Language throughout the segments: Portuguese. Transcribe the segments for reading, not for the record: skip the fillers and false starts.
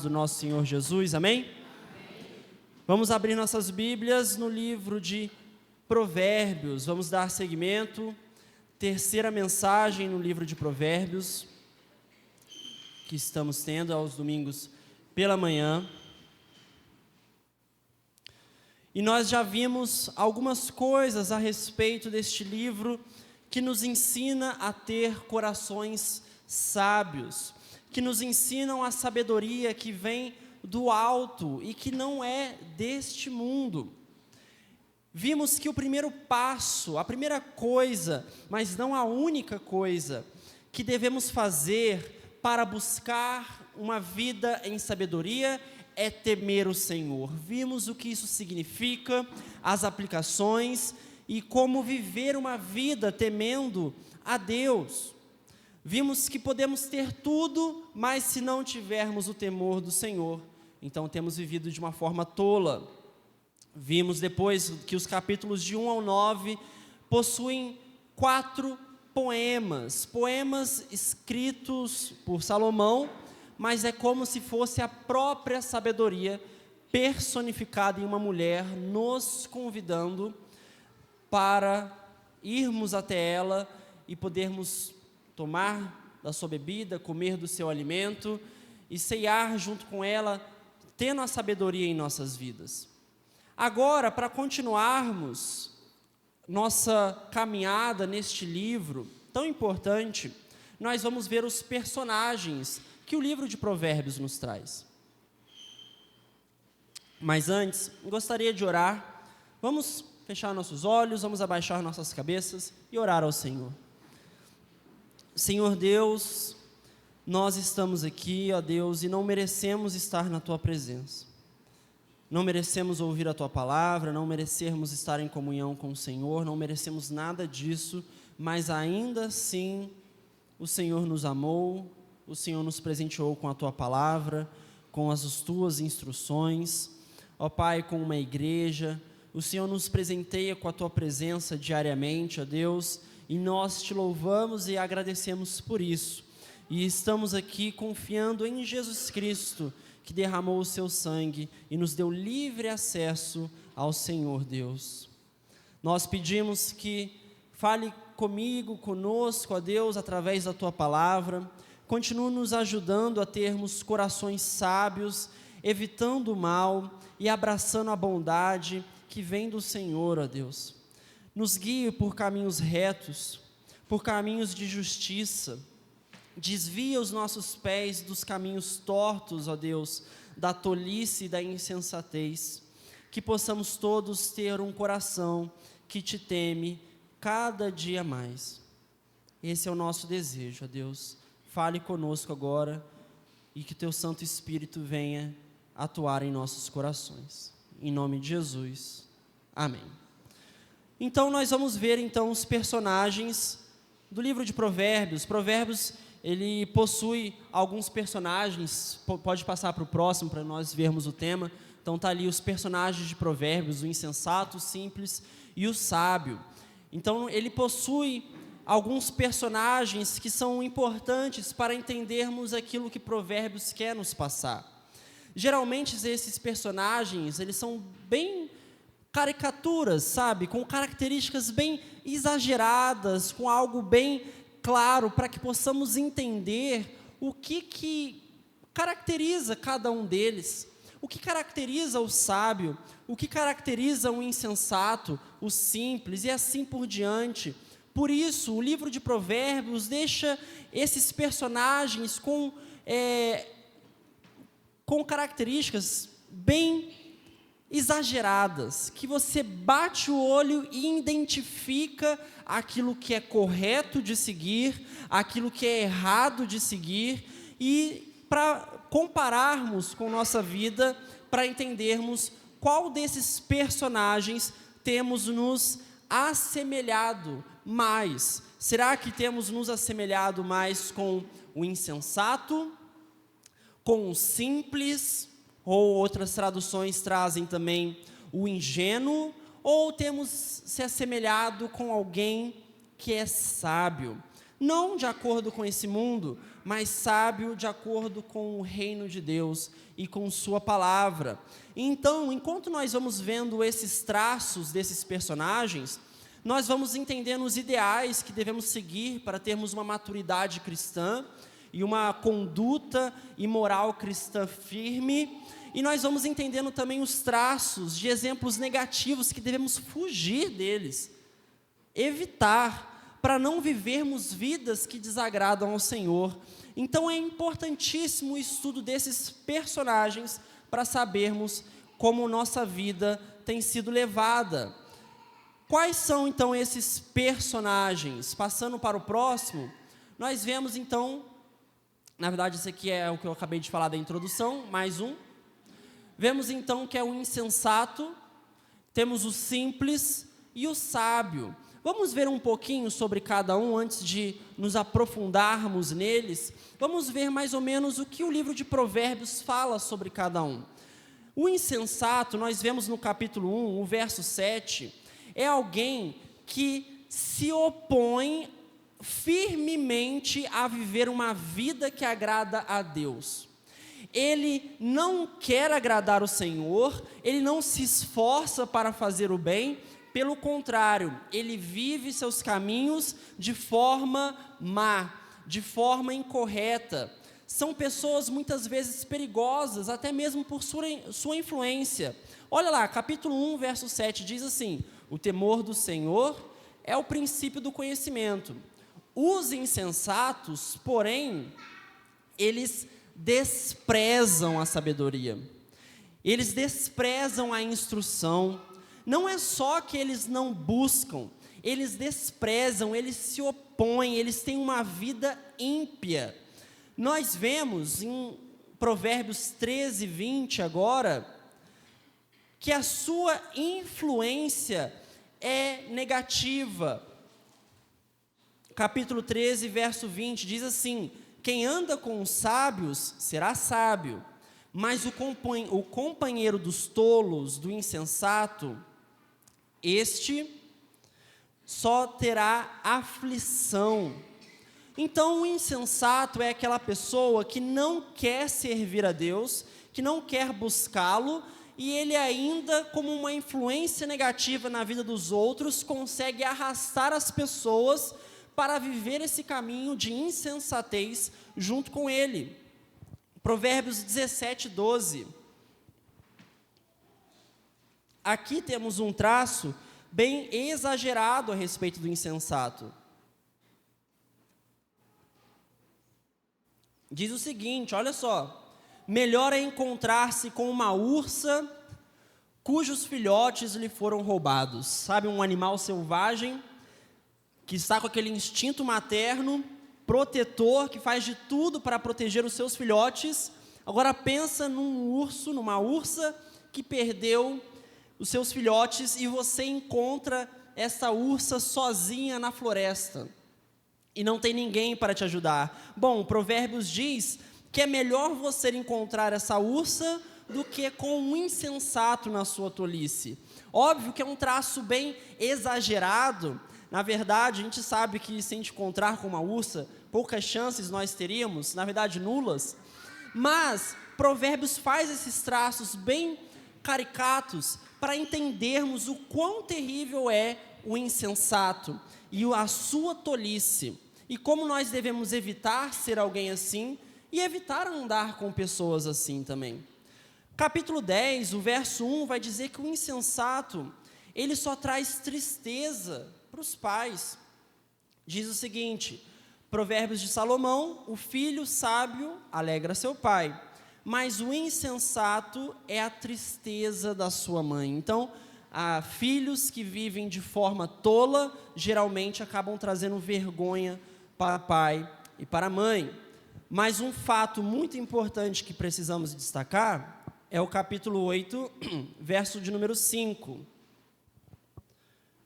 do nosso Senhor Jesus, amém? Vamos abrir nossas Bíblias no livro de Provérbios, vamos dar seguimento, terceira mensagem no livro de Provérbios, que estamos tendo aos domingos pela manhã. E nós já vimos algumas coisas a respeito deste livro que nos ensina a ter corações sábios, que nos ensinam a sabedoria que vem do alto e que não é deste mundo. Vimos que o primeiro passo, a primeira coisa, mas não a única coisa, que devemos fazer para buscar uma vida em sabedoria é temer o Senhor. Vimos o que isso significa, as aplicações e como viver uma vida temendo a Deus. Vimos que podemos ter tudo, mas se não tivermos o temor do Senhor, então temos vivido de uma forma tola. Vimos depois que os capítulos de 1 ao 9 possuem 4 poemas escritos por Salomão, mas é como se fosse a própria sabedoria personificada em uma mulher, nos convidando para irmos até ela e podermos tomar da sua bebida, comer do seu alimento e ceiar junto com ela, tendo a sabedoria em nossas vidas. Agora, para continuarmos nossa caminhada neste livro tão importante, nós vamos ver os personagens que o livro de Provérbios nos traz. Mas antes, gostaria de orar. Vamos fechar nossos olhos, vamos abaixar nossas cabeças e orar ao Senhor. Senhor Deus, nós estamos aqui, ó Deus, e não merecemos estar na Tua presença. Não merecemos ouvir a Tua palavra, não merecemos estar em comunhão com o Senhor, não merecemos nada disso, mas ainda assim o Senhor nos amou, o Senhor nos presenteou com a Tua palavra, com as Tuas instruções, ó Pai, com uma igreja. O Senhor nos presenteia com a Tua presença diariamente, ó Deus, e nós Te louvamos e agradecemos por isso. E estamos aqui confiando em Jesus Cristo, que derramou o Seu sangue e nos deu livre acesso ao Senhor Deus. Nós pedimos que fale comigo, conosco, ó Deus, através da Tua palavra. Continua nos ajudando a termos corações sábios, evitando o mal e abraçando a bondade que vem do Senhor, ó Deus. Nos guie por caminhos retos, por caminhos de justiça. Desvia os nossos pés dos caminhos tortos, ó Deus, da tolice e da insensatez. Que possamos todos ter um coração que Te teme cada dia mais. Esse é o nosso desejo, ó Deus. Fale conosco agora e que Teu Santo Espírito venha atuar em nossos corações. Em nome de Jesus. Amém. Então nós vamos ver os personagens do livro de Provérbios. Provérbios, ele possui alguns personagens, pode passar para o próximo para nós vermos o tema. Então está ali os personagens de Provérbios, o insensato, o simples e o sábio. Então ele possui alguns personagens que são importantes para entendermos aquilo que Provérbios quer nos passar. Geralmente esses personagens, eles são bem caricaturas, sabe? Com características bem exageradas, com algo bem claro, para que possamos entender o que caracteriza cada um deles, o que caracteriza o sábio, o que caracteriza o insensato, o simples e assim por diante. Por isso, o livro de Provérbios deixa esses personagens com características bem exageradas, que você bate o olho e identifica aquilo que é correto de seguir, aquilo que é errado de seguir, e para compararmos com nossa vida, para entendermos qual desses personagens temos nos assemelhado mais. Será que temos nos assemelhado mais com o insensato, com o simples, ou outras traduções trazem também o ingênuo, ou temos se assemelhado com alguém que é sábio? não de acordo com esse mundo, mas sábio de acordo com o reino de Deus e com sua palavra. Então, enquanto nós vamos vendo esses traços desses personagens, nós vamos entendendo os ideais que devemos seguir para termos uma maturidade cristã e uma conduta e moral cristã firme, e nós vamos entendendo também os traços de exemplos negativos que devemos fugir deles, evitar, para não vivermos vidas que desagradam ao Senhor. Então é importantíssimo o estudo desses personagens para sabermos como nossa vida tem sido levada. Quais são então esses personagens? Passando para o próximo, nós vemos então, na verdade esse aqui é o que eu acabei de falar da introdução, mais um. Vemos então que é o insensato, temos o simples e o sábio. Vamos ver um pouquinho sobre cada um antes de nos aprofundarmos neles. Vamos ver mais ou menos o que o livro de Provérbios fala sobre cada um. O insensato, nós vemos no capítulo 1, o verso 7, é alguém que se opõe firmemente a viver uma vida que agrada a Deus. Ele não quer agradar o Senhor, ele não se esforça para fazer o bem, pelo contrário, ele vive seus caminhos de forma má, de forma incorreta. São pessoas muitas vezes perigosas, até mesmo por sua influência. Olha lá, capítulo 1, verso 7, diz assim: o temor do Senhor é o princípio do conhecimento. Os insensatos, porém, eles desprezam a sabedoria, eles desprezam a instrução. Não é só que eles não buscam, eles desprezam, eles se opõem, eles têm uma vida ímpia. Nós vemos em Provérbios 13, 20 agora, que a sua influência é negativa. Capítulo 13, verso 20, diz assim: quem anda com os sábios será sábio, mas o companheiro dos tolos, do insensato, este só terá aflição. Então, o insensato é aquela pessoa que não quer servir a Deus, que não quer buscá-lo, e ele ainda, como uma influência negativa na vida dos outros, consegue arrastar as pessoas para viver esse caminho de insensatez junto com ele. Provérbios 17, 12. Aqui temos um traço bem exagerado a respeito do insensato. Diz o seguinte, olha só: melhor é encontrar-se com uma ursa cujos filhotes lhe foram roubados. Sabe, um animal selvagem que está com aquele instinto materno, protetor, que faz de tudo para proteger os seus filhotes. Agora pensa num urso, numa ursa que perdeu os seus filhotes, e você encontra essa ursa sozinha na floresta e não tem ninguém para te ajudar. Bom, Provérbios diz que é melhor você encontrar essa ursa do que com um insensato na sua tolice. Óbvio que é um traço bem exagerado. Na verdade, a gente sabe que se a gente encontrar com uma ursa, poucas chances nós teríamos, na verdade nulas. Mas Provérbios faz esses traços bem caricatos para entendermos o quão terrível é o insensato e a sua tolice, e como nós devemos evitar ser alguém assim e evitar andar com pessoas assim também. Capítulo 10, o verso 1 vai dizer que o insensato, ele só traz tristeza para os pais. Diz o seguinte, Provérbios de Salomão: o filho sábio alegra seu pai, mas o insensato é a tristeza da sua mãe. Então, filhos que vivem de forma tola, geralmente acabam trazendo vergonha para pai e para a mãe. Mas um fato muito importante que precisamos destacar é o capítulo 8, verso de número 5.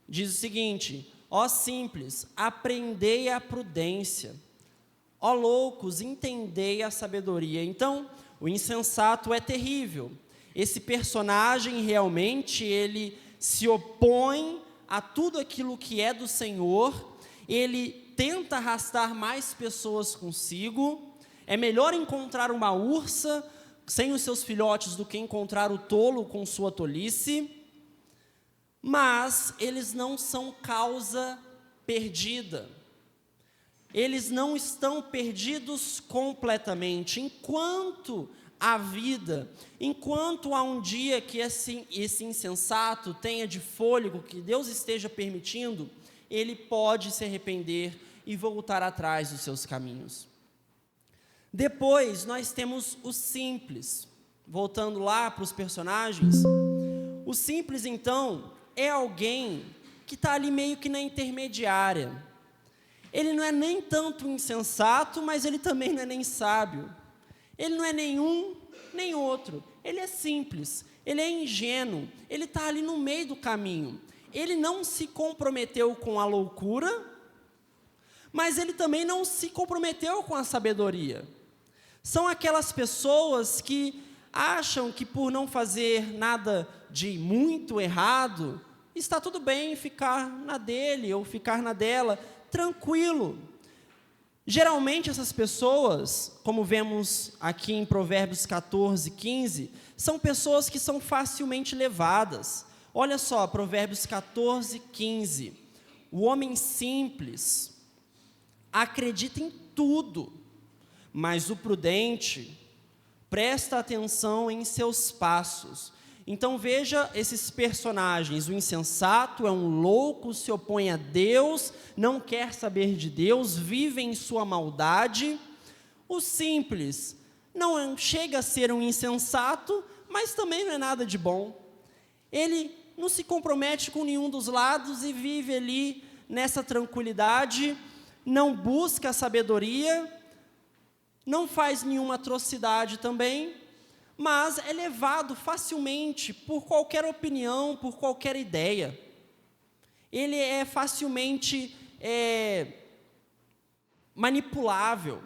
Diz o seguinte: ó simples, aprendei a prudência, ó loucos, entendei a sabedoria. Então, o insensato é terrível. Esse personagem realmente, ele se opõe a tudo aquilo que é do Senhor, ele tenta arrastar mais pessoas consigo. É melhor encontrar uma ursa sem os seus filhotes do que encontrar o tolo com sua tolice. Mas eles não são causa perdida. Eles não estão perdidos completamente. Enquanto há vida, enquanto há um dia que esse insensato tenha de fôlego, que Deus esteja permitindo, ele pode se arrepender e voltar atrás dos seus caminhos. Depois nós temos o simples. Voltando lá para os personagens, o simples então é alguém que está ali meio que na intermediária. Ele não é nem tanto insensato, mas ele também não é nem sábio. Ele não é nenhum nem outro. Ele é simples, ele é ingênuo, ele está ali no meio do caminho. Ele não se comprometeu com a loucura, mas ele também não se comprometeu com a sabedoria. São aquelas pessoas que acham que por não fazer nada de muito errado, está tudo bem ficar na dele ou ficar na dela, tranquilo. Geralmente essas pessoas, como vemos aqui em Provérbios 14, 15, são pessoas que são facilmente levadas. Olha só, Provérbios 14, 15. O homem simples acredita em tudo, mas o prudente presta atenção em seus passos. Então veja esses personagens. O insensato é um louco, se opõe a Deus, não quer saber de Deus, vive em sua maldade. O simples não chega a ser um insensato, mas também não é nada de bom. Ele não se compromete com nenhum dos lados e vive ali nessa tranquilidade, não busca a sabedoria, não faz nenhuma atrocidade também, mas é levado facilmente por qualquer opinião, por qualquer ideia. Ele é facilmente manipulável.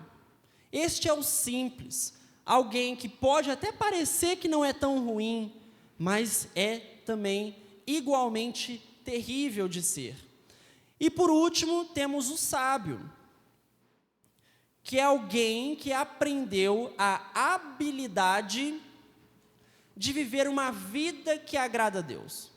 Este é o simples, alguém que pode até parecer que não é tão ruim, mas é também igualmente terrível de ser. E por último, temos o sábio, que é alguém que aprendeu a habilidade de viver uma vida que agrada a Deus.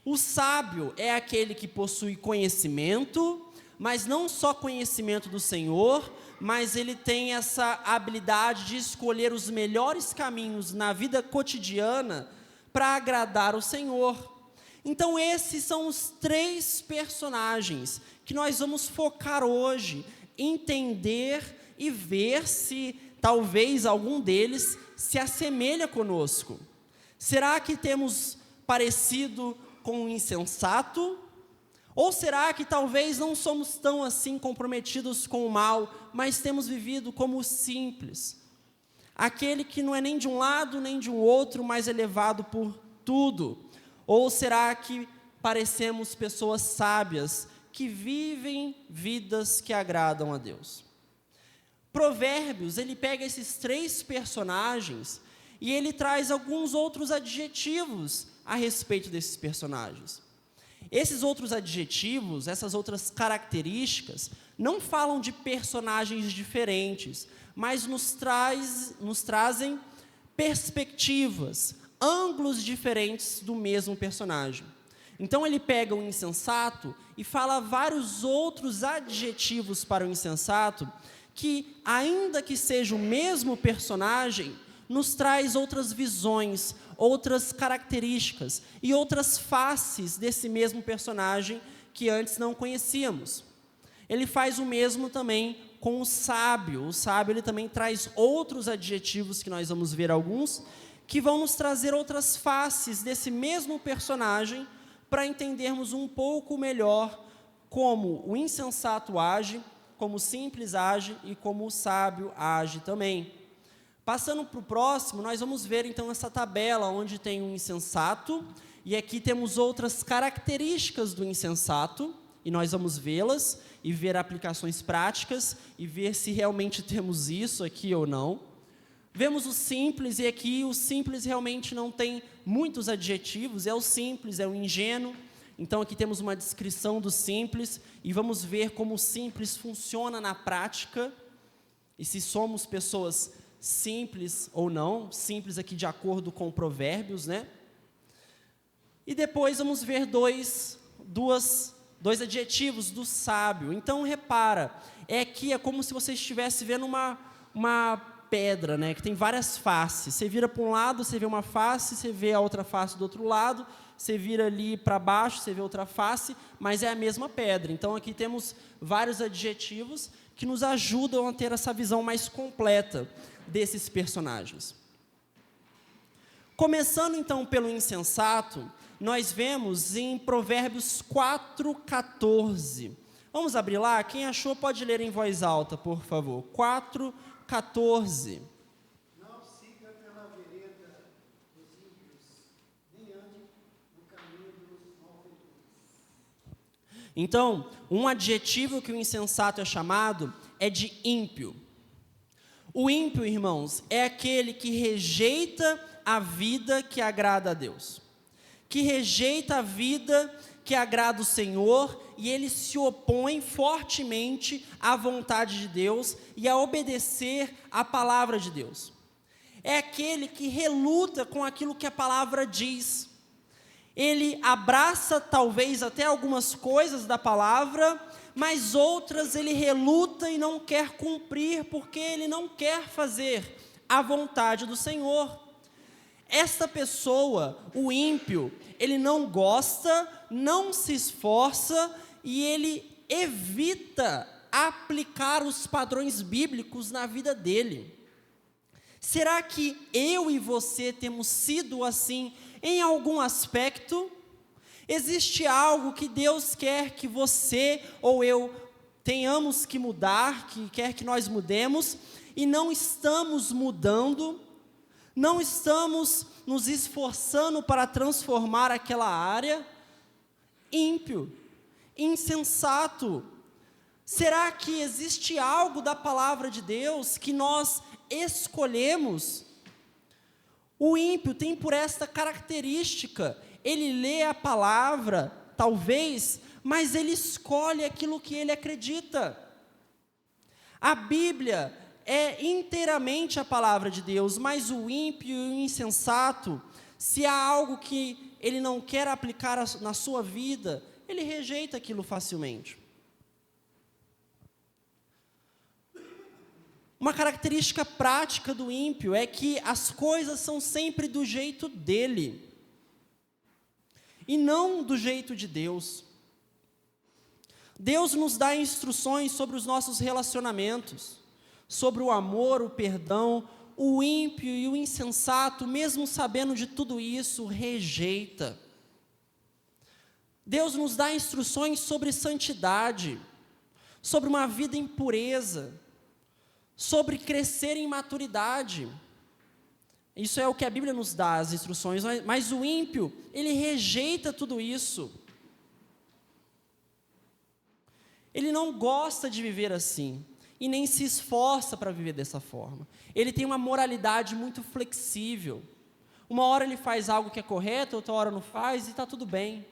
O sábio é aquele que possui conhecimento, mas não só conhecimento do Senhor, mas ele tem essa habilidade de escolher os melhores caminhos na vida cotidiana para agradar o Senhor. Então esses são os 3 personagens que nós vamos focar hoje, entender e ver se talvez algum deles se assemelha conosco. Será que temos parecido com o insensato? Ou será que talvez não somos tão assim comprometidos com o mal, mas temos vivido como o simples? Aquele que não é nem de um lado nem de um outro, mas é levado por tudo. Ou será que parecemos pessoas sábias, que vivem vidas que agradam a Deus? Provérbios, ele pega esses 3 personagens e ele traz alguns outros adjetivos a respeito desses personagens. Esses outros adjetivos, essas outras características, não falam de personagens diferentes, mas nos trazem perspectivas, ângulos diferentes do mesmo personagem. Então ele pega o insensato e fala vários outros adjetivos para o insensato, que ainda que seja o mesmo personagem, nos traz outras visões, outras características e outras faces desse mesmo personagem que antes não conhecíamos. Ele faz o mesmo também com o sábio. O sábio, ele também traz outros adjetivos, que nós vamos ver alguns, que vão nos trazer outras faces desse mesmo personagem, para entendermos um pouco melhor como o insensato age, como o simples age e como o sábio age também. Passando para o próximo, nós vamos ver então essa tabela onde tem o insensato, e aqui temos outras características do insensato, e nós vamos vê-las e ver aplicações práticas e ver se realmente temos isso aqui ou não. Vemos o simples, e aqui o simples realmente não tem muitos adjetivos, é o simples, é o ingênuo, Então aqui temos uma descrição do simples e vamos ver como o simples funciona na prática e se somos pessoas simples ou não, simples aqui de acordo com Provérbios, né? E depois vamos ver dois adjetivos do sábio. Então repara, aqui é como se você estivesse vendo uma pedra, né, que tem várias faces. Você vira para um lado, você vê uma face, você vê a outra face do outro lado, você vira ali para baixo, você vê outra face, mas é a mesma pedra. Então aqui temos vários adjetivos que nos ajudam a ter essa visão mais completa desses personagens. Começando então pelo insensato, nós vemos em Provérbios 4:14. Vamos abrir lá? Quem achou pode ler em voz alta, por favor. 4:14. Não siga pela vereda dos ímpios, nem ande no caminho dos malfeitores. Então, um adjetivo que o insensato é chamado é de ímpio. O ímpio, irmãos, é aquele que rejeita a vida que agrada a Deus, que rejeita a vida que agrada o Senhor, e ele se opõe fortemente à vontade de Deus e a obedecer à palavra de Deus. É aquele que reluta com aquilo que a palavra diz. Ele abraça talvez até algumas coisas da palavra, mas outras ele reluta e não quer cumprir, porque ele não quer fazer a vontade do Senhor. Esta pessoa, o ímpio, ele não gosta, não se esforça e ele evita aplicar os padrões bíblicos na vida dele. Será que eu e você temos sido assim em algum aspecto? Existe algo que Deus quer que você ou eu tenhamos que mudar, que quer que nós mudemos, e não estamos mudando? Não estamos nos esforçando para transformar aquela área? Ímpio, insensato. Será que existe algo da palavra de Deus que nós escolhemos? O ímpio tem por esta característica, ele lê a palavra, talvez, mas ele escolhe aquilo que ele acredita. A Bíblia é inteiramente a palavra de Deus, mas o ímpio e o insensato, se há algo que ele não quer aplicar na sua vida, ele rejeita aquilo facilmente. Uma característica prática do ímpio é que as coisas são sempre do jeito dele, e não do jeito de Deus. Deus nos dá instruções sobre os nossos relacionamentos, sobre o amor, o perdão. O ímpio e o insensato, mesmo sabendo de tudo isso, rejeita. Deus nos dá instruções sobre santidade, sobre uma vida em pureza, sobre crescer em maturidade. Isso é o que a Bíblia nos dá, as instruções, mas o ímpio, ele rejeita tudo isso. Ele não gosta de viver assim, e nem se esforça para viver dessa forma. Ele tem uma moralidade muito flexível. Uma hora ele faz algo que é correto, outra hora não faz, e está tudo bem.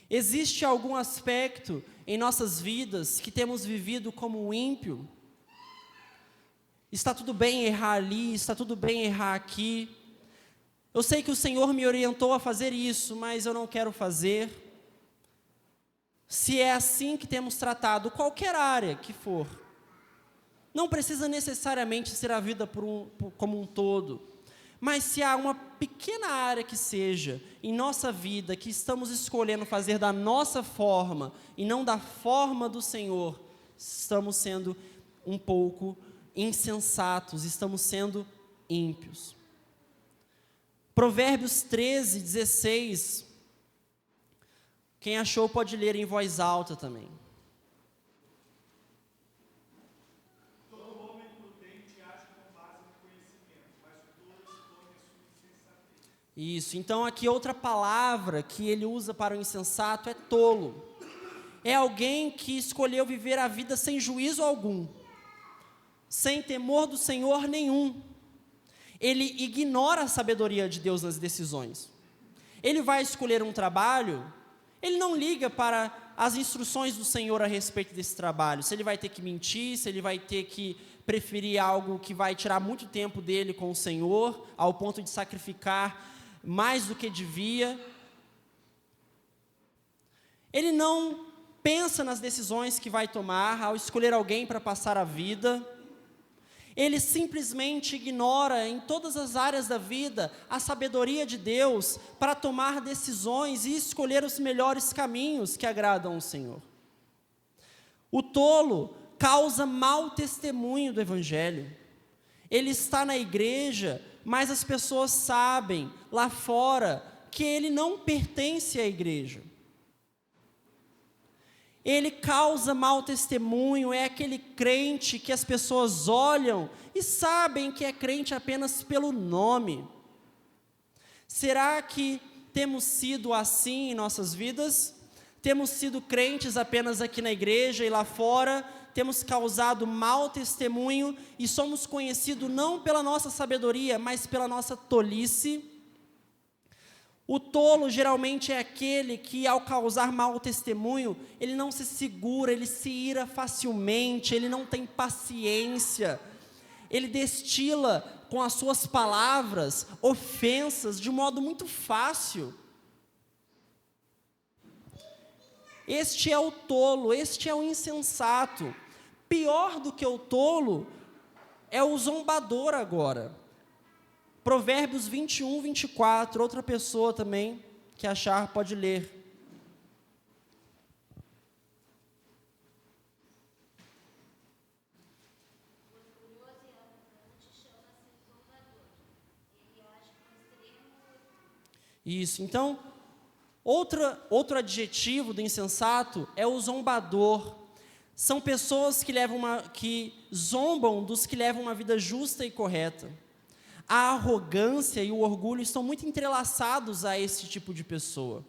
Existe algum aspecto em nossas vidas que temos vivido como um ímpio? Está tudo bem errar ali, está tudo bem errar aqui. Eu sei que o Senhor me orientou a fazer isso, mas eu não quero fazer. Se é assim que temos tratado qualquer área que for, não precisa necessariamente ser a vida como um todo, mas se há uma pequena área que seja em nossa vida que estamos escolhendo fazer da nossa forma e não da forma do Senhor, estamos sendo um pouco insensatos, estamos sendo ímpios. Provérbios 13:16. Quem achou pode ler em voz alta também. Todo homem prudente age com base no conhecimento, mas o tolo expõe a sua insensatez. Isso, então aqui outra palavra que ele usa para o insensato é tolo. É alguém que escolheu viver a vida sem juízo algum, sem temor do Senhor nenhum. Ele ignora a sabedoria de Deus nas decisões. Ele vai escolher um trabalho, ele não liga para as instruções do Senhor a respeito desse trabalho, se ele vai ter que mentir, se ele vai ter que preferir algo que vai tirar muito tempo dele com o Senhor, ao ponto de sacrificar mais do que devia. Ele não pensa nas decisões que vai tomar ao escolher alguém para passar a vida. Ele simplesmente ignora em todas as áreas da vida a sabedoria de Deus para tomar decisões e escolher os melhores caminhos que agradam ao Senhor. O tolo causa mau testemunho do Evangelho. Ele está na igreja, mas as pessoas sabem lá fora que ele não pertence à igreja. Ele causa mau testemunho, é aquele crente que as pessoas olham e sabem que é crente apenas pelo nome. Será que temos sido assim em nossas vidas? Temos sido crentes apenas aqui na igreja e lá fora? Temos causado mau testemunho e somos conhecidos não pela nossa sabedoria, mas pela nossa tolice? O tolo geralmente é aquele que, ao causar mau testemunho, ele não se segura, ele se ira facilmente, ele não tem paciência, ele destila com as suas palavras ofensas de modo muito fácil. Este é o tolo, este é o insensato. Pior do que o tolo é o zombador agora. Provérbios 21, 24, outra pessoa também que achar pode ler. Isso, então, outro adjetivo do insensato é o zombador. São pessoas que zombam dos que levam uma vida justa e correta. A arrogância e o orgulho estão muito entrelaçados a esse tipo de pessoa.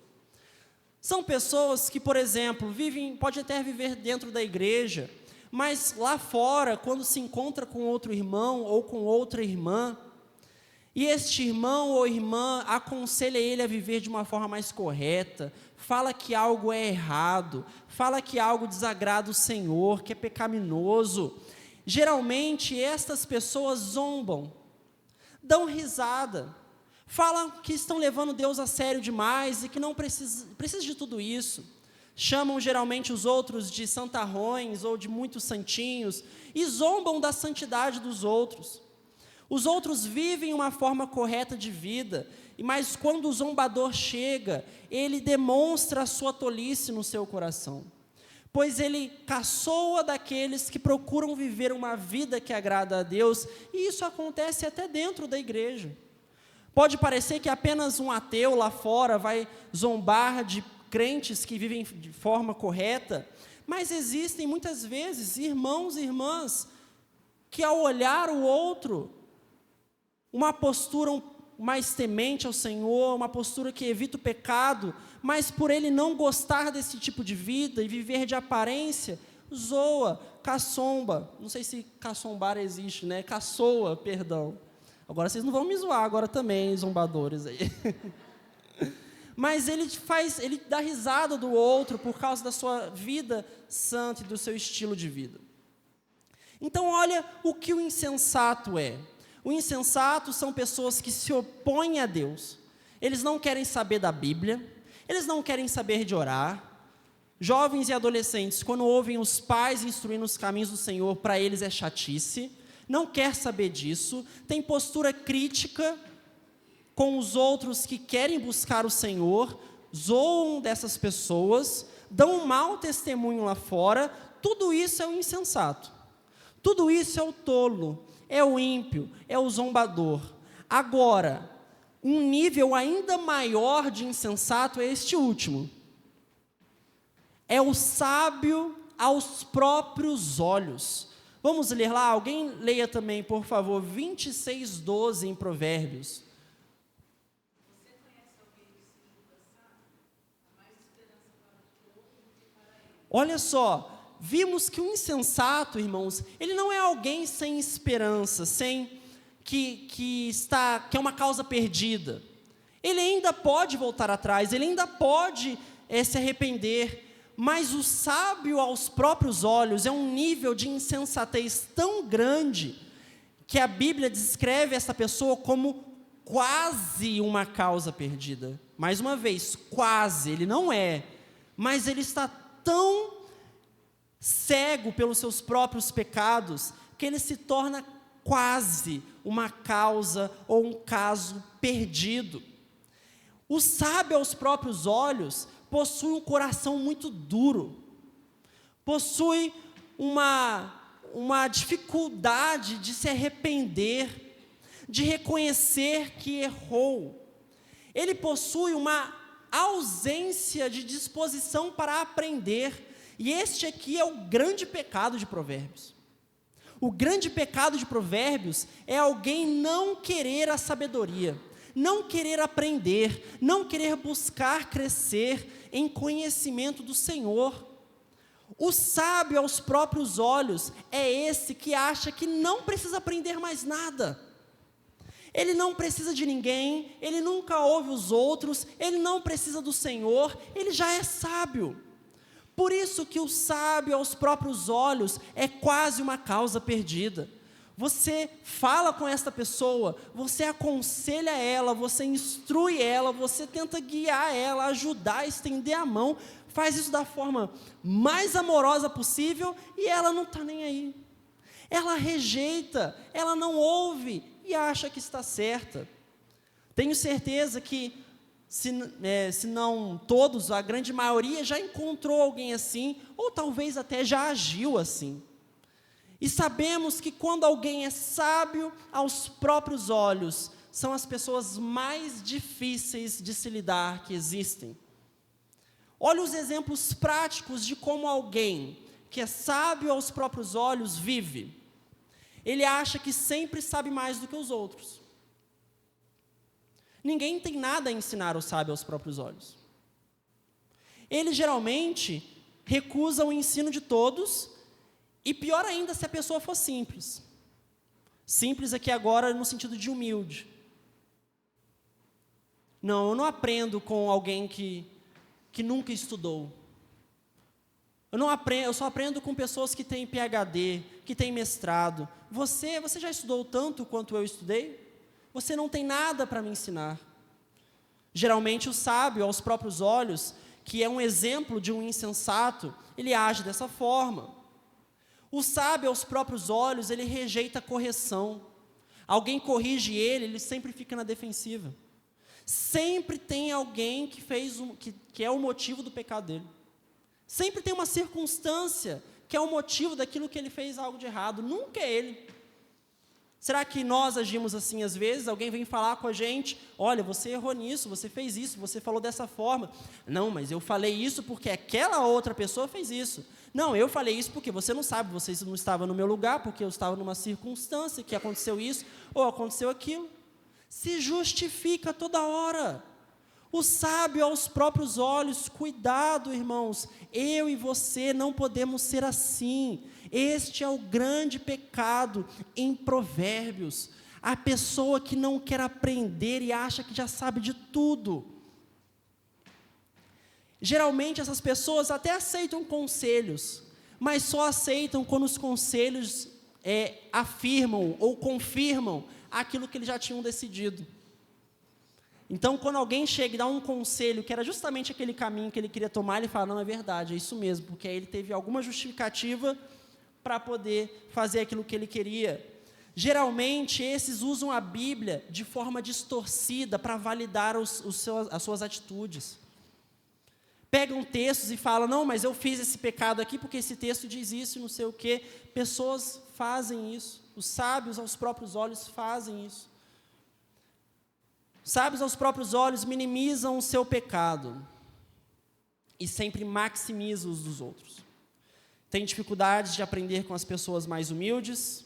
São pessoas que, por exemplo, pode até viver dentro da igreja, mas lá fora, quando se encontra com outro irmão ou com outra irmã, e este irmão ou irmã aconselha ele a viver de uma forma mais correta, fala que algo é errado, fala que algo desagrada o Senhor, que é pecaminoso, geralmente estas pessoas zombam, dão risada, falam que estão levando Deus a sério demais e que não precisa de tudo isso. Chamam geralmente os outros de santarrões ou de muitos santinhos e zombam da santidade dos outros. Os outros vivem uma forma correta de vida, mas quando o zombador chega, ele demonstra a sua tolice no seu coração, pois ele caçoa daqueles que procuram viver uma vida que agrada a Deus, e isso acontece até dentro da igreja. Pode parecer que apenas um ateu lá fora vai zombar de crentes que vivem de forma correta, mas existem muitas vezes irmãos e irmãs que, ao olhar o outro, uma postura mais temente ao Senhor, uma postura que evita o pecado, mas por ele não gostar desse tipo de vida e viver de aparência, zoa, caçomba, não sei se caçombar existe, né? Caçoa, perdão. Agora vocês não vão me zoar agora também, zombadores aí. Mas ele dá risada do outro por causa da sua vida santa e do seu estilo de vida. Então olha o que o insensato é. O insensato são pessoas que se opõem a Deus. Eles não querem saber da Bíblia, eles não querem saber de orar. Jovens e adolescentes, quando ouvem os pais instruindo os caminhos do Senhor, para eles é chatice, não quer saber disso, tem postura crítica com os outros que querem buscar o Senhor, zoam dessas pessoas, dão um mau testemunho lá fora. Tudo isso é o insensato, tudo isso é o tolo, é o ímpio, é o zombador. Agora, um nível ainda maior de insensato é este último. É o sábio aos próprios olhos. Vamos ler lá? Alguém leia também, por favor, 26:12 em Provérbios. Você conhece alguém que se julga sábio? Há mais esperança para o outro do que para ele. Olha só. Vimos que o insensato, irmãos, ele não é alguém sem esperança, que é uma causa perdida. Ele ainda pode voltar atrás, ele ainda pode se arrepender, mas o sábio aos próprios olhos é um nível de insensatez tão grande que a Bíblia descreve essa pessoa como quase uma causa perdida. Mais uma vez, quase, ele não é, mas ele está tão cego pelos seus próprios pecados que ele se torna quase uma causa ou um caso perdido. O sábio aos próprios olhos possui um coração muito duro, possui uma dificuldade de se arrepender, de reconhecer que errou. Ele possui uma ausência de disposição para aprender, e este aqui é o grande pecado de Provérbios. O grande pecado de Provérbios é alguém não querer a sabedoria, não querer aprender, não querer buscar crescer em conhecimento do Senhor. O sábio aos próprios olhos é esse que acha que não precisa aprender mais nada. Ele não precisa de ninguém, ele nunca ouve os outros, ele não precisa do Senhor, ele já é sábio. Por isso que o sábio aos próprios olhos é quase uma causa perdida. Você fala com esta pessoa, você aconselha ela, você instrui ela, você tenta guiar ela, ajudar, estender a mão, faz isso da forma mais amorosa possível e ela não está nem aí. Ela rejeita, ela não ouve e acha que está certa. Tenho certeza que, se não todos, a grande maioria já encontrou alguém assim, ou talvez até já agiu assim. E sabemos que quando alguém é sábio aos próprios olhos, são as pessoas mais difíceis de se lidar que existem. Olha os exemplos práticos de como alguém que é sábio aos próprios olhos vive. Ele acha que sempre sabe mais do que os outros. Ninguém tem nada a ensinar o sábio aos próprios olhos. Ele geralmente recusa o ensino de todos, e pior ainda se a pessoa for simples. Simples aqui agora no sentido de humilde. Não, eu não aprendo com alguém que nunca estudou. Eu só aprendo com pessoas que têm PhD, que têm mestrado. Você já estudou tanto quanto eu estudei? Você não tem nada para me ensinar. Geralmente o sábio, aos próprios olhos, que é um exemplo de um insensato, ele age dessa forma. O sábio, aos próprios olhos, ele rejeita a correção. Alguém corrige ele, ele sempre fica na defensiva. Sempre tem alguém que é o motivo do pecado dele. Sempre tem uma circunstância que é o motivo daquilo que ele fez algo de errado. Nunca é ele. Será que nós agimos assim às vezes? Alguém vem falar com a gente, olha, você errou nisso, você fez isso, você falou dessa forma. Não, mas eu falei isso porque aquela outra pessoa fez isso. Não, eu falei isso porque você não sabe, você não estava no meu lugar, porque eu estava numa circunstância que aconteceu isso, ou aconteceu aquilo. Se justifica toda hora. O sábio aos próprios olhos, cuidado, irmãos, eu e você não podemos ser assim. Este é o grande pecado em Provérbios. A pessoa que não quer aprender e acha que já sabe de tudo. Geralmente essas pessoas até aceitam conselhos, mas só aceitam quando os conselhos afirmam ou confirmam aquilo que eles já tinham decidido. Então, quando alguém chega e dá um conselho, que era justamente aquele caminho que ele queria tomar, ele fala, não, é verdade, é isso mesmo, porque aí ele teve alguma justificativa para poder fazer aquilo que ele queria. Geralmente, esses usam a Bíblia de forma distorcida para validar as suas atitudes. Pegam textos e falam, não, mas eu fiz esse pecado aqui porque esse texto diz isso e não sei o quê. Pessoas fazem isso. Os sábios aos próprios olhos fazem isso. Sábios aos próprios olhos minimizam o seu pecado e sempre maximizam os dos outros. Tem dificuldades de aprender com as pessoas mais humildes.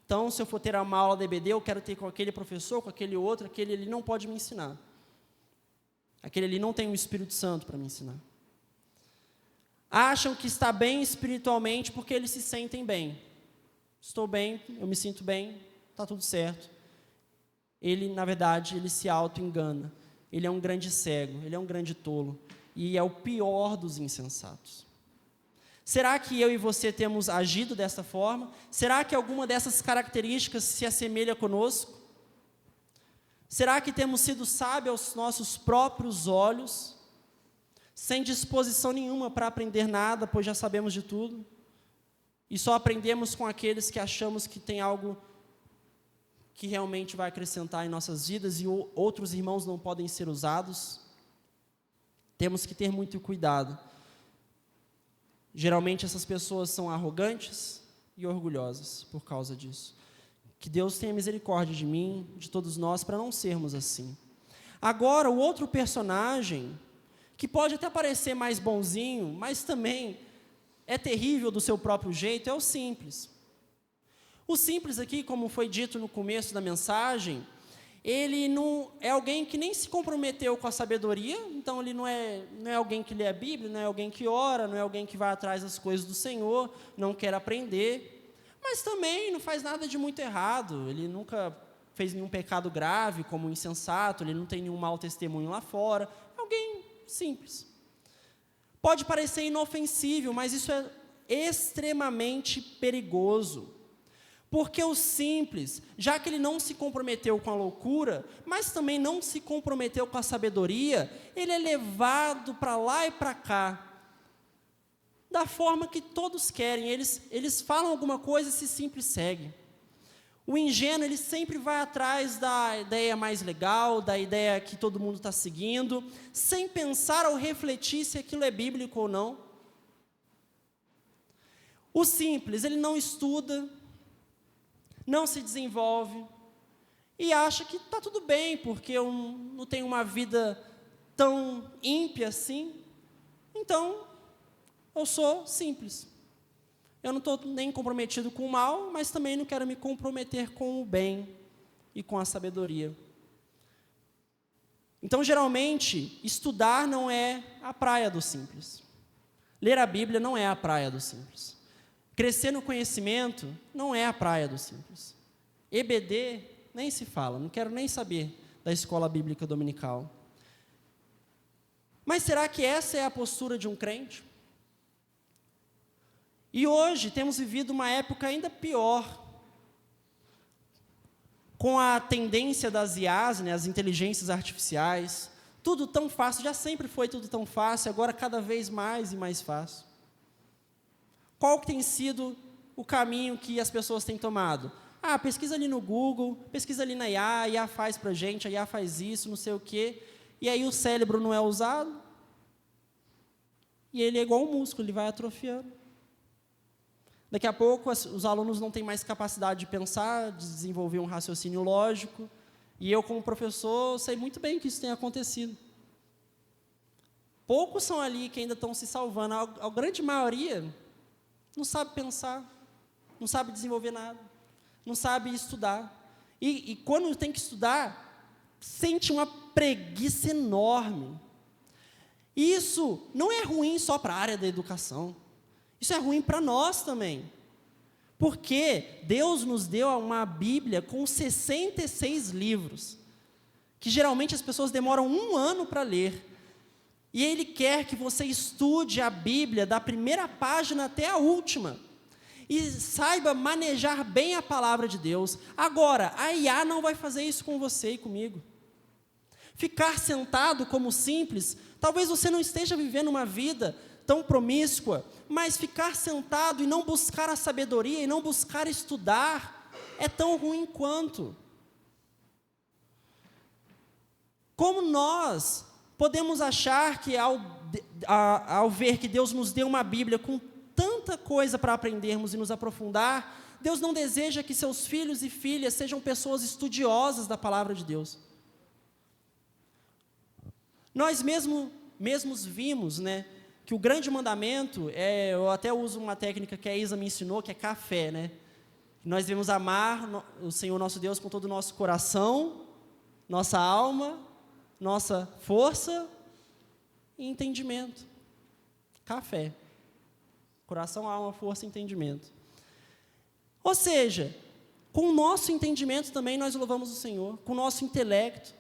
Então, se eu for ter uma aula de EBD, eu quero ter com aquele professor, com aquele outro, aquele ali não pode me ensinar. Aquele ali não tem o Espírito Santo para me ensinar. Acham que está bem espiritualmente porque eles se sentem bem. Estou bem, eu me sinto bem, está tudo certo. Ele, na verdade, ele se auto-engana. ele é um grande cego, ele é um grande tolo, e é o pior dos insensatos. Será que eu e você temos agido dessa forma? Será que alguma dessas características se assemelha conosco? Será que temos sido sábios aos nossos próprios olhos, sem disposição nenhuma para aprender nada, pois já sabemos de tudo? E só aprendemos com aqueles que achamos que tem algo que realmente vai acrescentar em nossas vidas e outros irmãos não podem ser usados? Temos que ter muito cuidado. Geralmente essas pessoas são arrogantes e orgulhosas por causa disso. Que Deus tenha misericórdia de mim, de todos nós, para não sermos assim. Agora, o outro personagem, que pode até parecer mais bonzinho, mas também é terrível do seu próprio jeito, é o simples. O simples aqui, como foi dito no começo da mensagem, ele não é alguém que nem se comprometeu com a sabedoria, então ele não é alguém que lê a Bíblia, não é alguém que ora, não é alguém que vai atrás das coisas do Senhor, não quer aprender, mas também não faz nada de muito errado, ele nunca fez nenhum pecado grave, como insensato, ele não tem nenhum mau testemunho lá fora, é alguém simples. Pode parecer inofensível, mas isso é extremamente perigoso. Porque o simples, já que ele não se comprometeu com a loucura, mas também não se comprometeu com a sabedoria, ele é levado para lá e para cá, da forma que todos querem. Eles falam alguma coisa e esse simples segue. O ingênuo, ele sempre vai atrás da ideia mais legal, da ideia que todo mundo está seguindo, sem pensar ou refletir se aquilo é bíblico ou não. O simples, ele não estuda, não se desenvolve e acha que está tudo bem, porque eu não tenho uma vida tão ímpia assim, então eu sou simples. Eu não estou nem comprometido com o mal, mas também não quero me comprometer com o bem e com a sabedoria. Então, geralmente, estudar não é a praia do simples. Ler a Bíblia não é a praia do simples. Crescer no conhecimento não é a praia do simples. EBD, nem se fala, não quero nem saber da escola bíblica dominical. Mas será que essa é a postura de um crente? E hoje temos vivido uma época ainda pior, com a tendência das IAs, as inteligências artificiais, tudo tão fácil, já sempre foi tudo tão fácil, agora cada vez mais e mais fácil. Qual que tem sido o caminho que as pessoas têm tomado? Pesquisa ali no Google, pesquisa ali na IA, a IA faz para a gente, a IA faz isso, não sei o quê, e aí o cérebro não é usado, e ele é igual um músculo, ele vai atrofiando. Daqui a pouco os alunos não têm mais capacidade de pensar, de desenvolver um raciocínio lógico, e eu como professor sei muito bem que isso tem acontecido. Poucos são ali que ainda estão se salvando, a grande maioria não sabe pensar, não sabe desenvolver nada, não sabe estudar. E quando tem que estudar, sente uma preguiça enorme. E isso não é ruim só para a área da educação. Isso é ruim para nós também. Porque Deus nos deu uma Bíblia com 66 livros, que geralmente as pessoas demoram 1 ano para ler. E Ele quer que você estude a Bíblia da primeira página até a última. E saiba manejar bem a palavra de Deus. Agora, a IA não vai fazer isso com você e comigo. Ficar sentado como simples, talvez você não esteja vivendo uma vida tão promíscua, mas ficar sentado e não buscar a sabedoria, e não buscar estudar, é tão ruim quanto. Como nós podemos achar que ao ver que Deus nos deu uma Bíblia com tanta coisa para aprendermos e nos aprofundar, Deus não deseja que seus filhos e filhas sejam pessoas estudiosas da palavra de Deus? Nós mesmos vimos, que o grande mandamento, eu até uso uma técnica que a Isa me ensinou, que é café, Nós devemos amar o Senhor nosso Deus com todo o nosso coração, nossa alma, nossa força e entendimento. Café. Coração, alma, força e entendimento. Ou seja, com o nosso entendimento também nós louvamos o Senhor, com o nosso intelecto.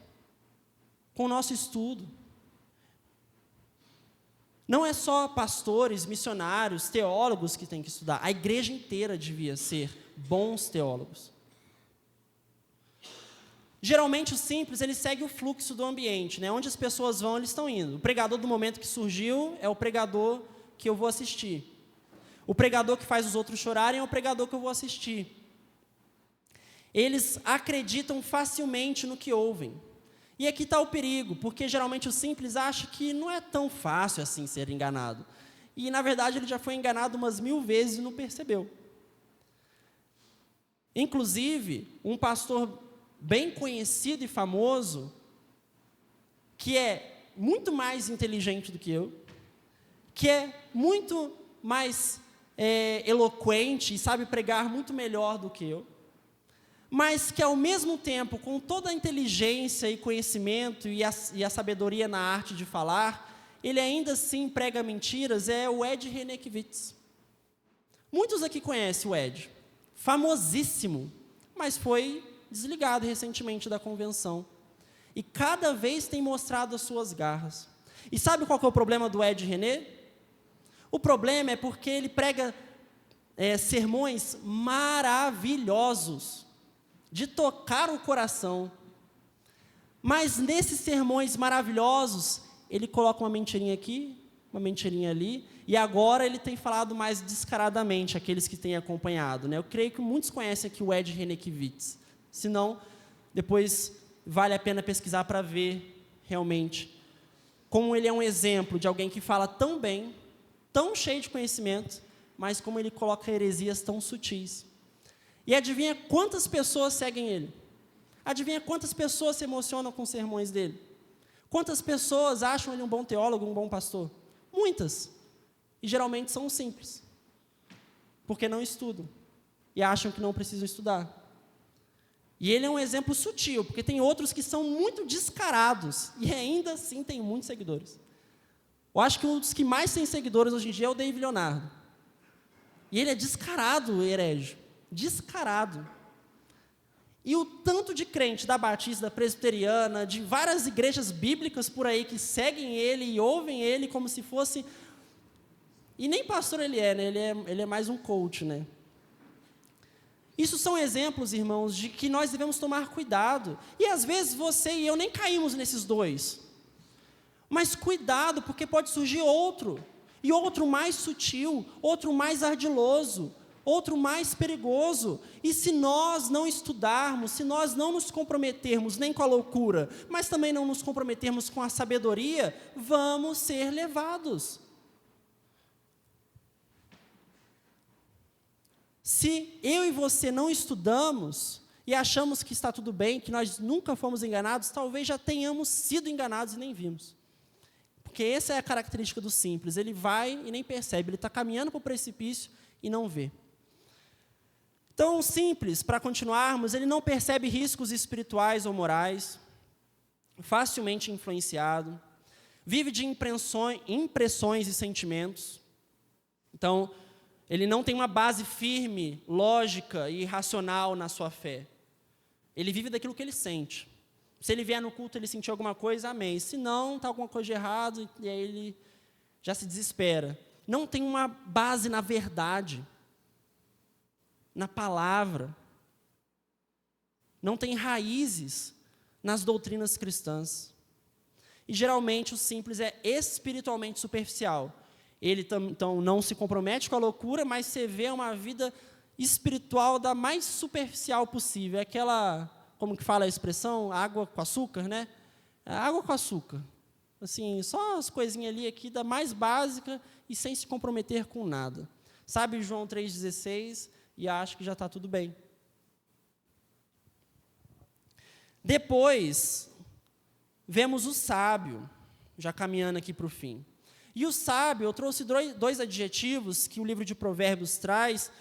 com o nosso estudo. Não é só pastores, missionários, teólogos que têm que estudar. A igreja inteira devia ser bons teólogos. Geralmente o simples, ele segue o fluxo do ambiente, né? Onde as pessoas vão, eles estão indo. O pregador do momento que surgiu é o pregador que eu vou assistir. O pregador que faz os outros chorarem é o pregador que eu vou assistir. Eles acreditam facilmente no que ouvem. E aqui está o perigo, porque geralmente o simples acha que não é tão fácil assim ser enganado. E, na verdade, ele já foi enganado umas 1000 vezes e não percebeu. Inclusive, um pastor bem conhecido e famoso, que é muito mais inteligente do que eu, que é muito mais eloquente e sabe pregar muito melhor do que eu, mas que, ao mesmo tempo, com toda a inteligência e conhecimento e a sabedoria na arte de falar, ele ainda assim prega mentiras, é o Ed Renekiewicz. Muitos aqui conhecem o Ed, famosíssimo, mas foi desligado recentemente da convenção. E cada vez tem mostrado as suas garras. E sabe qual que é o problema do Ed René? O problema é porque ele prega sermões maravilhosos, de tocar o coração. Mas nesses sermões maravilhosos, ele coloca uma mentirinha aqui, uma mentirinha ali, e agora ele tem falado mais descaradamente, aqueles que têm acompanhado, né? Eu creio que muitos conhecem aqui o Ed Renekiewicz. Se não, depois vale a pena pesquisar para ver realmente como ele é um exemplo de alguém que fala tão bem, tão cheio de conhecimento, mas como ele coloca heresias tão sutis. E adivinha quantas pessoas seguem ele? Adivinha quantas pessoas se emocionam com os sermões dele? Quantas pessoas acham ele um bom teólogo, um bom pastor? Muitas. E geralmente são simples, porque não estudam e acham que não precisam estudar. E ele é um exemplo sutil, porque tem outros que são muito descarados e ainda assim tem muitos seguidores. Eu acho que um dos que mais tem seguidores hoje em dia é o David Leonardo. E ele é descarado, herege. Descarado. E o tanto de crente da Batista, da Presbiteriana, de várias igrejas bíblicas por aí que seguem ele e ouvem ele como se fosse... E nem pastor ele é, né? Ele é mais um coach, né? Isso são exemplos, irmãos, de que nós devemos tomar cuidado. E às vezes você e eu nem caímos nesses dois. Mas cuidado, porque pode surgir outro. E outro mais sutil, outro mais ardiloso, outro mais perigoso. E se nós não estudarmos, se nós não nos comprometermos nem com a loucura, mas também não nos comprometermos com a sabedoria, vamos ser levados. Se eu e você não estudamos e achamos que está tudo bem, que nós nunca fomos enganados, talvez já tenhamos sido enganados e nem vimos. Porque essa é a característica do simples, ele vai e nem percebe, ele está caminhando para o precipício e não vê. Então, o simples, para continuarmos, ele não percebe riscos espirituais ou morais, facilmente influenciado, vive de impressões e sentimentos. Então, ele não tem uma base firme, lógica e racional na sua fé. Ele vive daquilo que ele sente. Se ele vier no culto e ele sentir alguma coisa, amém. Se não, está alguma coisa de errado, e aí ele já se desespera. Não tem uma base na verdade, na palavra. Não tem raízes nas doutrinas cristãs. E geralmente o simples é espiritualmente superficial. Ele então não se compromete com a loucura, mas você vê uma vida espiritual da mais superficial possível. É aquela, como que fala a expressão? Água com açúcar, né? Água com açúcar. Assim, só as coisinhas ali aqui da mais básica e sem se comprometer com nada. Sabe João 3,16 e acha que já está tudo bem. Depois, vemos o sábio, já caminhando aqui para o fim. E o sábio, eu trouxe 2 adjetivos que o livro de Provérbios traz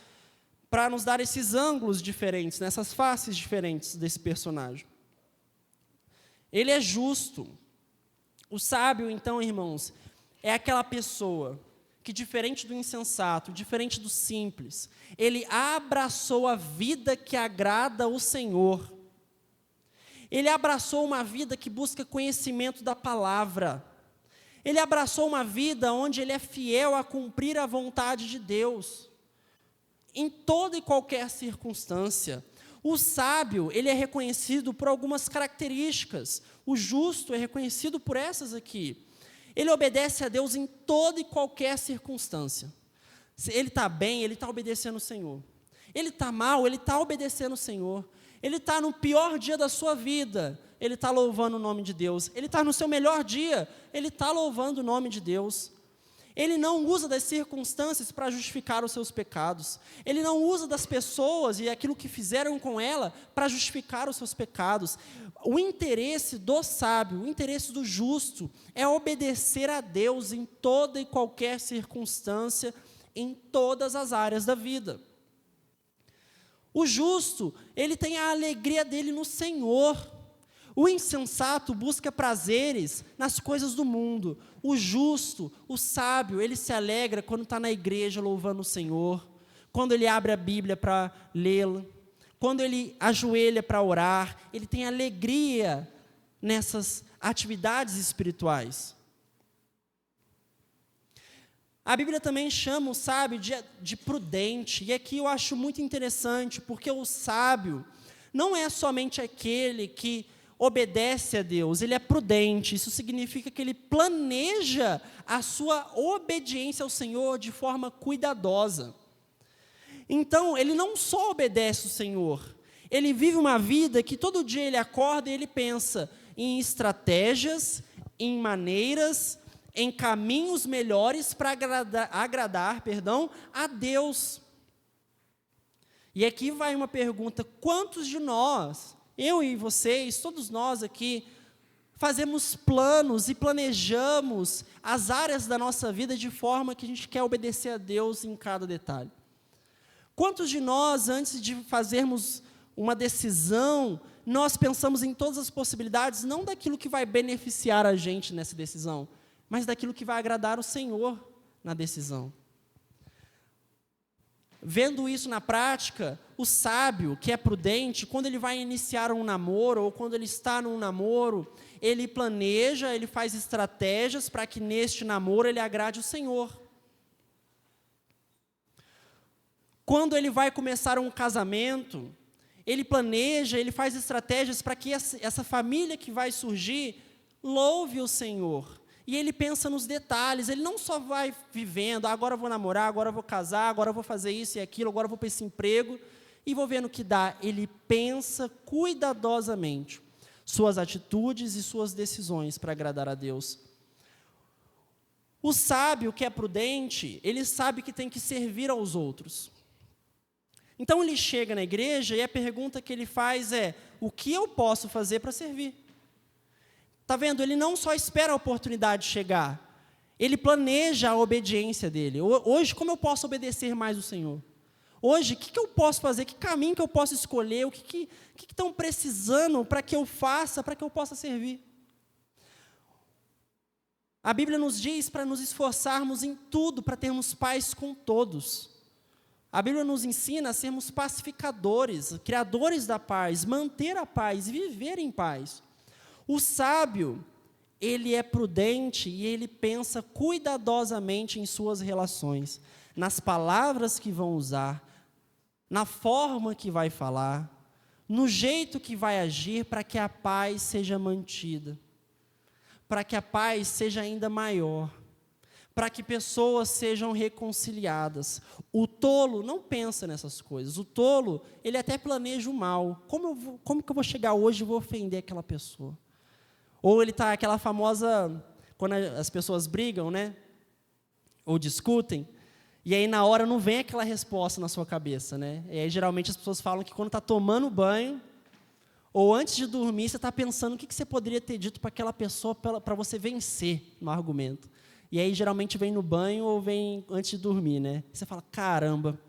para nos dar esses ângulos diferentes, essas faces diferentes desse personagem. Ele é justo. O sábio, então, irmãos, é aquela pessoa que, diferente do insensato, diferente do simples, ele abraçou a vida que agrada ao Senhor. ele abraçou uma vida que busca conhecimento da palavra. Ele abraçou uma vida onde ele é fiel a cumprir a vontade de Deus, em toda e qualquer circunstância. O sábio, ele é reconhecido por algumas características. O justo é reconhecido por essas aqui. Ele obedece a Deus em toda e qualquer circunstância. Se ele está bem, ele está obedecendo o Senhor. Ele está mal, ele está obedecendo o Senhor. Ele está no pior dia da sua vida, ele está louvando o nome de Deus. Ele está no seu melhor dia, ele está louvando o nome de Deus. Ele não usa das circunstâncias para justificar os seus pecados. Ele não usa das pessoas e aquilo que fizeram com ela para justificar os seus pecados. O interesse do sábio, o interesse do justo, é obedecer a Deus em toda e qualquer circunstância, em todas as áreas da vida. O justo, ele tem a alegria dele no Senhor. O insensato busca prazeres nas coisas do mundo. O justo, o sábio, ele se alegra quando está na igreja louvando o Senhor, quando ele abre a Bíblia para lê-la, quando ele ajoelha para orar, ele tem alegria nessas atividades espirituais. A Bíblia também chama o sábio de prudente, e aqui eu acho muito interessante, porque o sábio não é somente aquele que obedece a Deus, ele é prudente. Isso significa que ele planeja a sua obediência ao Senhor de forma cuidadosa. Então, ele não só obedece o Senhor, ele vive uma vida que todo dia ele acorda e ele pensa em estratégias, em maneiras, em caminhos melhores para agradar a Deus. E aqui vai uma pergunta: quantos de nós, eu e vocês, todos nós aqui, fazemos planos e planejamos as áreas da nossa vida de forma que a gente quer obedecer a Deus em cada detalhe? Quantos de nós, antes de fazermos uma decisão, nós pensamos em todas as possibilidades, não daquilo que vai beneficiar a gente nessa decisão, mas daquilo que vai agradar o Senhor na decisão? Vendo isso na prática, o sábio, que é prudente, quando ele vai iniciar um namoro, ou quando ele está num namoro, ele planeja, ele faz estratégias para que neste namoro ele agrade o Senhor. Quando ele vai começar um casamento, ele planeja, ele faz estratégias para que essa família que vai surgir louve o Senhor. E ele pensa nos detalhes, ele não só vai vivendo, agora eu vou namorar, agora eu vou casar, agora eu vou fazer isso e aquilo, agora eu vou para esse emprego, e vou ver no que dá. Ele pensa cuidadosamente suas atitudes e suas decisões para agradar a Deus. O sábio, que é prudente, ele sabe que tem que servir aos outros. Então ele chega na igreja e a pergunta que ele faz é: o que eu posso fazer para servir? Está vendo? Ele não só espera a oportunidade chegar, ele planeja a obediência dele. Hoje, como eu posso obedecer mais o Senhor? Hoje, o que eu posso fazer? Que caminho que eu posso escolher? O que estão precisando para que eu faça, para que eu possa servir? A Bíblia nos diz para nos esforçarmos em tudo, para termos paz com todos. A Bíblia nos ensina a sermos pacificadores, criadores da paz, manter a paz e viver em paz. O sábio, ele é prudente e ele pensa cuidadosamente em suas relações, nas palavras que vão usar, na forma que vai falar, no jeito que vai agir para que a paz seja mantida, para que a paz seja ainda maior, para que pessoas sejam reconciliadas. O tolo não pensa nessas coisas. O tolo, ele até planeja o mal. Como que eu vou chegar hoje e vou ofender aquela pessoa? Ou ele está aquela famosa, quando as pessoas brigam, né? Ou discutem, e aí na hora não vem aquela resposta na sua cabeça, né? E aí geralmente as pessoas falam que quando está tomando banho, ou antes de dormir, você está pensando o que você poderia ter dito para aquela pessoa para você vencer no argumento. E aí geralmente vem no banho ou vem antes de dormir, né? Você fala: caramba,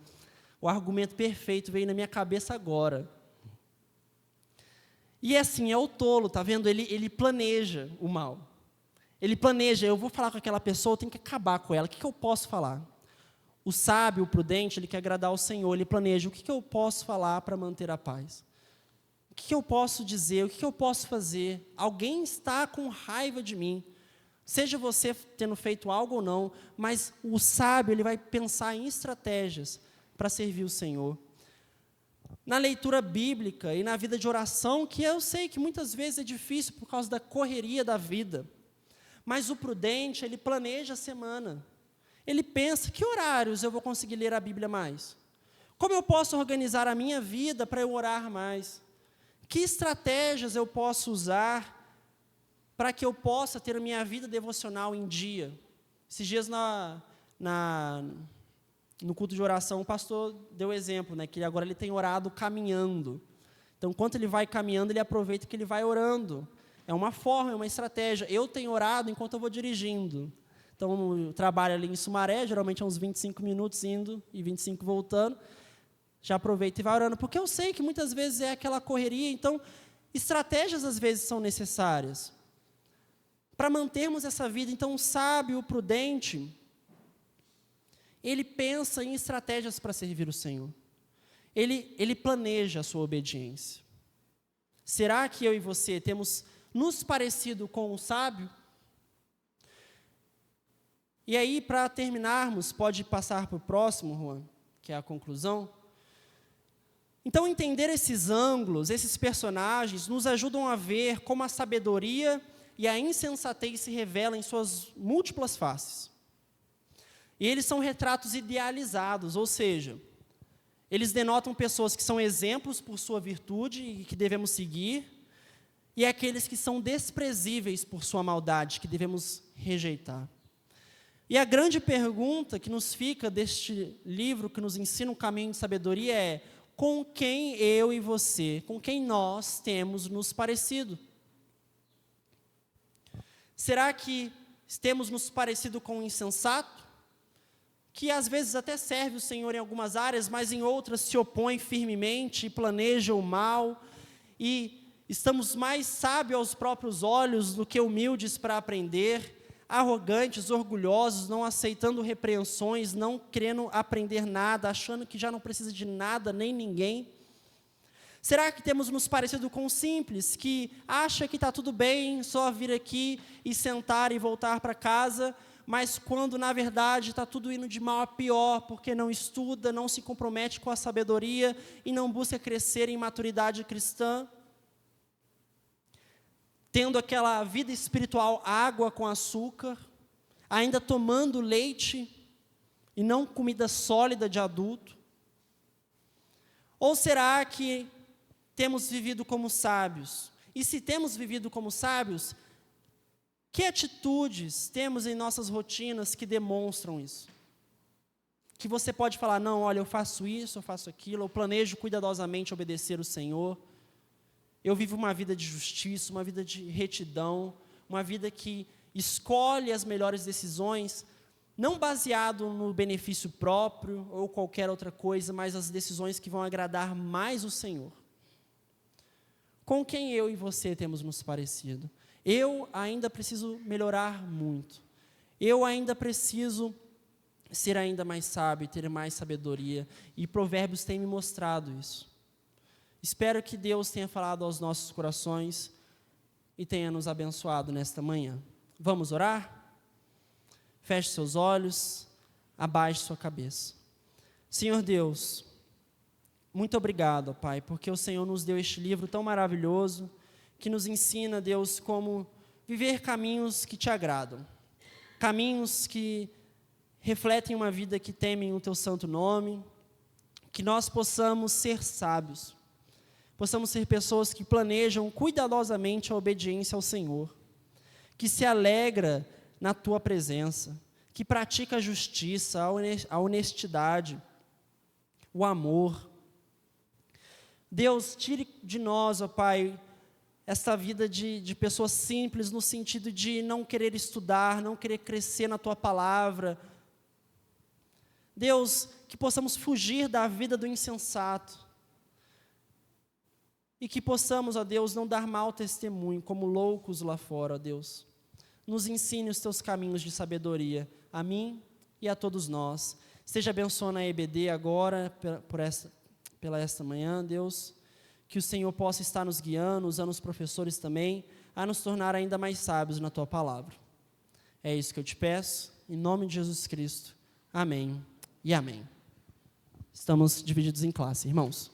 o argumento perfeito veio na minha cabeça agora. E assim, é o tolo, tá vendo? Ele planeja o mal. Ele planeja: eu vou falar com aquela pessoa, eu tenho que acabar com ela. O que eu posso falar? O sábio, o prudente, ele quer agradar ao Senhor. Ele planeja: o que eu posso falar para manter a paz? O que eu posso dizer? O que eu posso fazer? Alguém está com raiva de mim. Seja você tendo feito algo ou não, mas o sábio ele vai pensar em estratégias para servir o Senhor. Na leitura bíblica e na vida de oração, que eu sei que muitas vezes é difícil por causa da correria da vida, mas o prudente, ele planeja a semana. Ele pensa, que horários eu vou conseguir ler a Bíblia mais? Como eu posso organizar a minha vida para eu orar mais? Que estratégias eu posso usar para que eu possa ter a minha vida devocional em dia? Esses dias no culto de oração, o pastor deu exemplo, né, que agora ele tem orado caminhando. Então, enquanto ele vai caminhando, ele aproveita que ele vai orando. É uma forma, é uma estratégia. Eu tenho orado enquanto eu vou dirigindo. Então, eu trabalho ali em Sumaré, geralmente é uns 25 minutos indo e 25 voltando. Já aproveita e vai orando, porque eu sei que muitas vezes é aquela correria, então, estratégias às vezes são necessárias. Para mantermos essa vida, então, o sábio, o prudente, ele pensa em estratégias para servir o Senhor. Ele planeja a sua obediência. Será que eu e você temos nos parecido com o sábio? E aí, para terminarmos, pode passar para o próximo, Juan, que é a conclusão. Então, entender esses ângulos, esses personagens, nos ajudam a ver como a sabedoria e a insensatez se revelam em suas múltiplas faces. E eles são retratos idealizados, ou seja, eles denotam pessoas que são exemplos por sua virtude e que devemos seguir, e aqueles que são desprezíveis por sua maldade, que devemos rejeitar. E a grande pergunta que nos fica deste livro, que nos ensina um caminho de sabedoria, é: com quem eu e você, com quem nós temos nos parecido? Será que temos nos parecido com o insensato, que às vezes até serve o Senhor em algumas áreas, mas em outras se opõe firmemente e planeja o mal, e estamos mais sábios aos próprios olhos do que humildes para aprender, arrogantes, orgulhosos, não aceitando repreensões, não querendo aprender nada, achando que já não precisa de nada nem ninguém? Será que temos nos parecido com o simples, que acha que está tudo bem, só vir aqui e sentar e voltar para casa, mas quando na verdade está tudo indo de mal a pior, porque não estuda, não se compromete com a sabedoria e não busca crescer em maturidade cristã? Tendo aquela vida espiritual água com açúcar, ainda tomando leite e não comida sólida de adulto? Ou será que temos vivido como sábios? E se temos vivido como sábios, que atitudes temos em nossas rotinas que demonstram isso? Que você pode falar: não, olha, eu faço isso, eu faço aquilo, eu planejo cuidadosamente obedecer o Senhor. Eu vivo uma vida de justiça, uma vida de retidão, uma vida que escolhe as melhores decisões, não baseado no benefício próprio ou qualquer outra coisa, mas as decisões que vão agradar mais o Senhor. Com quem eu e você temos nos parecido? Eu ainda preciso melhorar muito. Eu ainda preciso ser ainda mais sábio, ter mais sabedoria. E Provérbios tem me mostrado isso. Espero que Deus tenha falado aos nossos corações e tenha nos abençoado nesta manhã. Vamos orar? Feche seus olhos, abaixe sua cabeça. Senhor Deus, muito obrigado, Pai, porque o Senhor nos deu este livro tão maravilhoso, que nos ensina, Deus, como viver caminhos que te agradam, caminhos que refletem uma vida que temem o teu santo nome, que nós possamos ser sábios, possamos ser pessoas que planejam cuidadosamente a obediência ao Senhor, que se alegra na tua presença, que pratica a justiça, a honestidade, o amor. Deus, tire de nós, ó Pai, esta vida de pessoas simples, no sentido de não querer estudar, não querer crescer na tua palavra. Deus, que possamos fugir da vida do insensato, e que possamos, ó Deus, não dar mau testemunho como loucos lá fora, ó Deus. Nos ensine os teus caminhos de sabedoria, a mim e a todos nós. Esteja abençoando a EBD agora, pela esta manhã, Deus. que o Senhor possa estar nos guiando, usando os professores também, a nos tornar ainda mais sábios na tua palavra. É isso que eu te peço, em nome de Jesus Cristo. Amém e amém. Estamos divididos em classe, irmãos.